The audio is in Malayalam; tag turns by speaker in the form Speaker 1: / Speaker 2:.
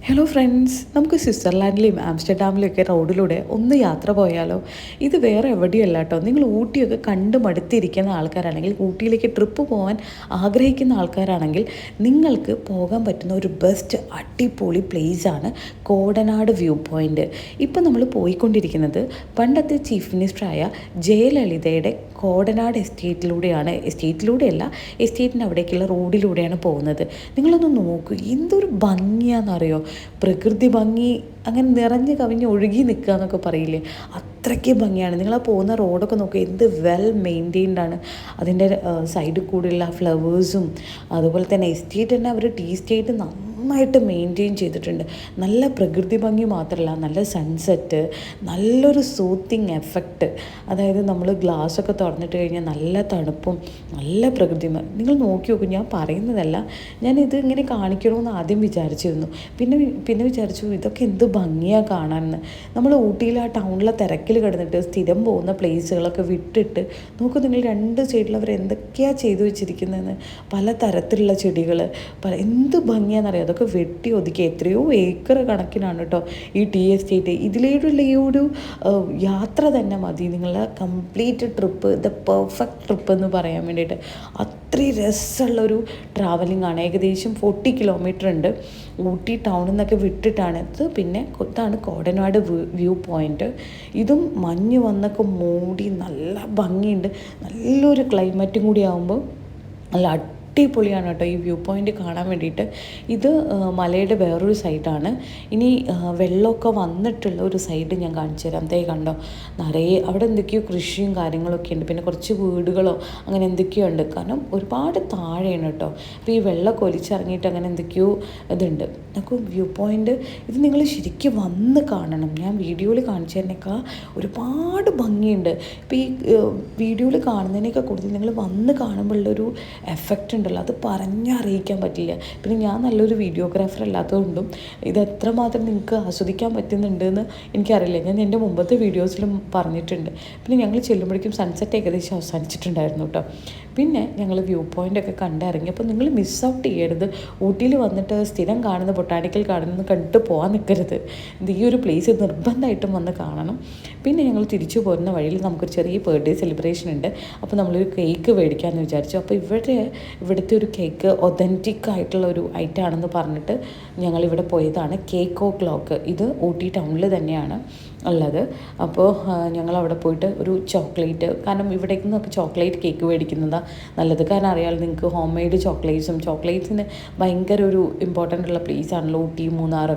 Speaker 1: ഹലോ ഫ്രണ്ട്സ്, നമുക്ക് സ്വിറ്റ്സർലാൻഡിലെയും ആംസ്റ്റർഡാമിലെയൊക്കെ റോഡിലൂടെ ഒന്ന് യാത്ര പോയാലോ? ഇത് വേറെ എവിടെയല്ല കേട്ടോ. നിങ്ങൾ ഊട്ടിയൊക്കെ കണ്ട് മടുത്തിരിക്കുന്ന ആൾക്കാരാണെങ്കിൽ, ഊട്ടിയിലേക്ക് ട്രിപ്പ് പോകാൻ ആഗ്രഹിക്കുന്ന ആൾക്കാരാണെങ്കിൽ നിങ്ങൾക്ക് പോകാൻ പറ്റുന്ന ഒരു ബെസ്റ്റ് അടിപൊളി പ്ലേസാണ് കോടനാട് വ്യൂ പോയിൻ്റ്. ഇപ്പം നമ്മൾ പോയിക്കൊണ്ടിരിക്കുന്നത് പണ്ടത്തെ ചീഫ് മിനിസ്റ്ററായ ജയലളിതയുടെ കോടനാട് എസ്റ്റേറ്റിലൂടെയല്ല, എസ്റ്റേറ്റിന് അവിടേക്കുള്ള റോഡിലൂടെയാണ് പോകുന്നത്. നിങ്ങളൊന്ന് നോക്കൂ, എന്തൊരു ഭംഗിയാണെന്നറിയോ. പ്രകൃതി ഭംഗി അങ്ങനെ നിറഞ്ഞ് കവിഞ്ഞ് ഒഴുകി നിൽക്കുക എന്നൊക്കെ പറയില്ലേ, അത്രയ്ക്ക് ഭംഗിയാണ്. നിങ്ങൾ ആ പോകുന്ന റോഡൊക്കെ നോക്കുക, എന്ത് വെൽ മെയിൻറ്റെയിൻഡ് ആണ്. അതിൻ്റെ സൈഡിൽ കൂടെയുള്ള ഫ്ലവേഴ്സും അതുപോലെ തന്നെ എസ്റ്റേറ്റ് തന്നെ അവർ ടീ എസ്റ്റേറ്റ് നന്നായിട്ട് മെയിൻറ്റെയിൻ ചെയ്തിട്ടുണ്ട്. നല്ല പ്രകൃതി ഭംഗി മാത്രമല്ല, നല്ല സൺസെറ്റ്, നല്ലൊരു സൂത്തിങ് എഫക്റ്റ്. അതായത് നമ്മൾ ഗ്ലാസ്സൊക്കെ തുറന്നിട്ട് കഴിഞ്ഞാൽ നല്ല തണുപ്പും നല്ല പ്രകൃതി. നിങ്ങൾ നോക്കി നോക്കും, ഞാൻ പറയുന്നതല്ല, ഞാനിത് ഇങ്ങനെ കാണിക്കണമെന്ന് ആദ്യം വിചാരിച്ചിരുന്നു. പിന്നെ വിചാരിച്ചു ഇതൊക്കെ എന്ത് ഭംഗിയാണ് കാണാനെന്ന്. നമ്മൾ ഊട്ടിയിൽ ആ ടൗണിലെ തിരക്കിൽ കിടന്നിട്ട് സ്ഥിരം പോകുന്ന പ്ലേസുകളൊക്കെ വിട്ടിട്ട് നോക്കൂ, നിങ്ങൾ രണ്ട് സൈഡിൽ അവർ എന്തൊക്കെയാണ് ചെയ്തു വെച്ചിരിക്കുന്നതെന്ന്. പല തരത്തിലുള്ള ചെടികൾ, എന്ത് ഭംഗിയാണെന്നറിയാം. അതൊക്കെ വെട്ടി ഒതുക്കി എത്രയോ ഏക്കർ കണക്കിനാണ് കേട്ടോ ഈ ടീ എസ്റ്റേറ്റ്. ഇതിലേക്കുള്ള ഈ ഒരു യാത്ര തന്നെ മതി നിങ്ങളുടെ complete trip, the perfect trip എന്ന് പറയാൻ വേണ്ടിയിട്ട്. അത്രയും രസമുള്ളൊരു ട്രാവലിംഗ് ആണ്. ഏകദേശം 40 കിലോമീറ്റർ ഉണ്ട് ഊട്ടി ടൗണിൽ നിന്നൊക്കെ വിട്ടിട്ടാണ് ഇത്. പിന്നെ ഇതാണ് കോടനാട് വ്യൂ പോയിൻ്റ്. ഇതും മഞ്ഞ് വന്നൊക്കെ മൂടി നല്ല ഭംഗിയുണ്ട്. നല്ലൊരു ക്ലൈമറ്റും കൂടി ആകുമ്പോൾ നല്ല അടിപൊളിയാണ് കേട്ടോ ഈ വ്യൂ പോയിൻ്റ് കാണാൻ വേണ്ടിയിട്ട്. ഇത് മലയുടെ വേറൊരു സൈഡാണ്. ഇനി വെള്ളമൊക്കെ വന്നിട്ടുള്ള ഒരു സൈഡ് ഞാൻ കാണിച്ചു തരാം. ദേ കണ്ടോ, നിറയെ അവിടെ എന്തൊക്കെയോ കൃഷിയും കാര്യങ്ങളൊക്കെ ഉണ്ട്. പിന്നെ കുറച്ച് വീടുകളോ അങ്ങനെ എന്തൊക്കെയോ ഉണ്ട്. കാരണം ഒരുപാട് താഴെയാണ് കേട്ടോ. അപ്പോൾ ഈ വെള്ളമൊക്കെ ഒലിച്ചിറങ്ങിയിട്ട് അങ്ങനെ എന്തൊക്കെയോ ഇതുണ്ട്. നമുക്ക് വ്യൂ പോയിൻ്റ് ഇത് നിങ്ങൾ ശരിക്കും വന്ന് കാണണം. ഞാൻ വീഡിയോയിൽ കാണിച്ചു തരുന്നേക്കാൾ ഒരുപാട് ഭംഗിയുണ്ട്. ഇപ്പോൾ ഈ വീഡിയോയിൽ കാണുന്നതിനേക്കാൾ കൂടുതൽ നിങ്ങൾ വന്ന് കാണുമ്പോഴുള്ളൊരു എഫക്റ്റ് ഉണ്ട്, അത് പറഞ്ഞറിയിക്കാൻ പറ്റില്ല. പിന്നെ ഞാൻ നല്ലൊരു വീഡിയോഗ്രാഫർ അല്ലാത്തതുകൊണ്ടും ഇത് എത്രമാത്രം നിങ്ങൾക്ക് ആസ്വദിക്കാൻ പറ്റുന്നുണ്ടെന്ന് എനിക്കറിയില്ല. ഞാൻ എൻ്റെ മുമ്പത്തെ വീഡിയോസിലും പറഞ്ഞിട്ടുണ്ട്. പിന്നെ ഞങ്ങൾ ചെല്ലുമ്പോഴേക്കും സൺസെറ്റ് ഏകദേശം അവസാനിച്ചിട്ടുണ്ടായിരുന്നു കേട്ടോ. പിന്നെ ഞങ്ങൾ വ്യൂ പോയിൻ്റൊക്കെ കണ്ടിറങ്ങി. അപ്പോൾ നിങ്ങൾ മിസ് ഔട്ട് ചെയ്യരുത്. ഊട്ടിയിൽ വന്നിട്ട് സ്ഥിരം കാണുന്ന ബൊട്ടാണിക്കൽ ഗാർഡൻ കണ്ടിട്ട് പോകാൻ നിൽക്കരുത്. ഇത് ഈ ഒരു പ്ലേസ് നിർബന്ധമായിട്ടും വന്ന് കാണണം. പിന്നെ ഞങ്ങൾ തിരിച്ചു പോരുന്ന വഴിയിൽ നമുക്കൊരു ചെറിയ ബർത്ത്ഡേ സെലിബ്രേഷൻ ഉണ്ട്. അപ്പോൾ നമ്മളൊരു കേക്ക് മേടിക്കാമെന്ന് വിചാരിച്ചു. അപ്പോൾ ഇവിടുത്തെ ഒരു കേക്ക് ഒതൻറ്റിക് ആയിട്ടുള്ള ഒരു ഐറ്റം ആണെന്ന് പറഞ്ഞിട്ട് ഞങ്ങളിവിടെ പോയതാണ്. കേക്ക് ഓ ക്ലോക്ക്. ഇത് ഊട്ടി ടൗണിൽ തന്നെയാണ് ഉള്ളത്. അപ്പോൾ ഞങ്ങളവിടെ പോയിട്ട് ഒരു ചോക്ലേറ്റ്, കാരണം ഇവിടേക്ക് നിന്നൊക്കെ ചോക്ലേറ്റ് കേക്ക് മേടിക്കുന്നതാണ് നല്ലത്. കാരണം അറിയാമല്ലോ നിങ്ങൾക്ക്, ഹോം മെയ്ഡ് ചോക്ലേറ്റ്സിന് ഭയങ്കര ഒരു ഇമ്പോർട്ടൻ്റ് ഉള്ള പ്ലേസ് ആണല്ലോ ഊട്ടി, മൂന്നാർ.